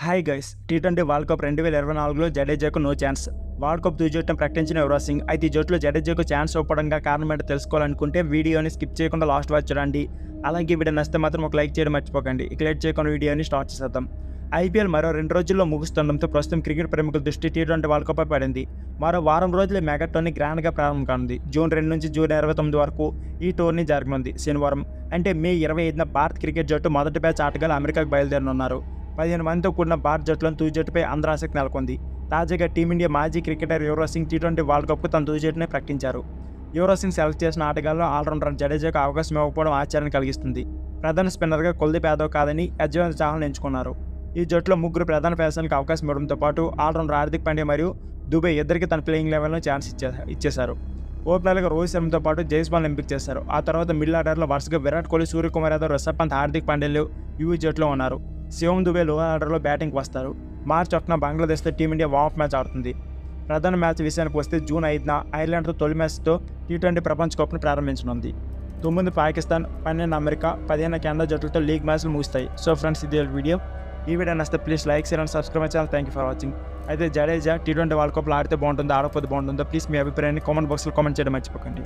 Hi guys, టీ20 world cup 2024లో జడేజాకు నో ఛాన్స్. వరల్డ్ కప్ తుదిజట్టం ప్రకటించిన యువరాజ్ సింగ్. అయితే ఈ జట్టులో జడేజాకు ఛాన్స్ ఇవ్వడంగా కారణం ఏంటో తెలుసుకోవాలనుకుంటే వీడియోని స్కిప్ చేయకుండా లాస్ట్ వాచ్ చూడండి. అలాగే వీడియో నచ్చితే మాత్రం ఒక లైక్ చేయడం మర్చిపోకండి. ఇక లేట్ చేయకుండా వీడియోని స్టార్ట్ చేసేద్దాం. ఐపీఎల్ మరో 2 రోజుల్లో ముగుస్తుండడంతో ప్రస్తుతం క్రికెట్ ప్రేమికుల దృష్టి టీ20 వరల్డ్ కప్ పడింది. మరో వారం రోజులు మెగా టోర్నీ గ్రాండ్గా ప్రారంభం కానుంది. జూన్ 2 నుంచి జూన్ 29 వరకు ఈ టోర్నీ జరగనుంది. శనివారం అంటే మే 25న భారత్ క్రికెట్ జట్టు మొదటి బ్యాచ్ ఆటగాళ్లు అమెరికాకు బయలుదేరనున్నారు. 15 మందితో కూడిన భారత జట్టులోని తుది జట్టుపై అందరూ ఆసక్తి నెలకొంది. తాజాగా టీమిండియా మాజీ క్రికెటర్ యువరాజ్ సింగ్ టీ20 వరల్డ్ కప్కు తన తుది జట్టునే ప్రకటించారు. యువరాజ్ సింగ్ సెలెక్ట్ చేసిన ఆటగాళ్లలో ఆల్రౌండర్ జడేజాకు అవకాశం ఇవ్వకపోవడం ఆశ్చర్యం కలిగిస్తుంది. ప్రధాన స్పిన్నర్గా కుల్దీప్ యాదవ్ కాదని యజ్వేంద్ర చాహల్ను ఎంచుకున్నారు. ఈ జట్టులో ముగ్గురు ప్రధాన పేసర్లకు అవకాశం ఇవ్వడంతో పాటు ఆల్రౌండర్ హార్దిక్ పాండ్యా మరియు దుబే ఇద్దరికి తన ప్లేయింగ్ లెవెల్లో ఛాన్స్ ఇచ్చేశారు. ఓపెనర్లుగా రోహిత్ శర్మతో పాటు జైస్వాల్ని ఎంపిక చేశారు. ఆ తర్వాత మిడిల్ ఆర్డర్లో వరుసగా విరాట్ కోహ్లీ, సూర్యకుమార్ యాదవ్, రిషబ్ పంత్, హార్దిక్ పాండ్యాలు ఈ జట్టులో ఉన్నారు. శివం దుబే లోవర్ ఆర్డర్లో బ్యాటింగ్కి వస్తారు. మార్చి 1న బంగ్లాదేశ్తో టీమిండియా వార్మ్ మ్యాచ్ ఆడుతుంది. ప్రధాన మ్యాచ్ విషయానికి వస్తే జూన్ 5న ఐర్లాండ్తో తొలి మ్యాచ్తో టీ20 ప్రపంచ కప్ను ప్రారంభించనుంది. 9 పాకిస్తాన్, 12 అమెరికా, 15 కెనడా జట్లతో లీగ్ మ్యాచ్లు ముగుస్తాయి. సో ఫ్రెండ్స్, ఇది వీడియో. ఈ వీడియో నచ్చితే please like, share and subscribe my channel. Thank you for watching. అయితే జడేజా టీ20 వరల్డ్ కప్లో ఆడితే బాగుంటుందో ఆడకపోతే బాగుంటుందో ప్లీజ్ మీ అభిప్రాయాన్ని కామెంట్ బాక్స్లో కామెంట్ చేయడం మర్చిపోకండి.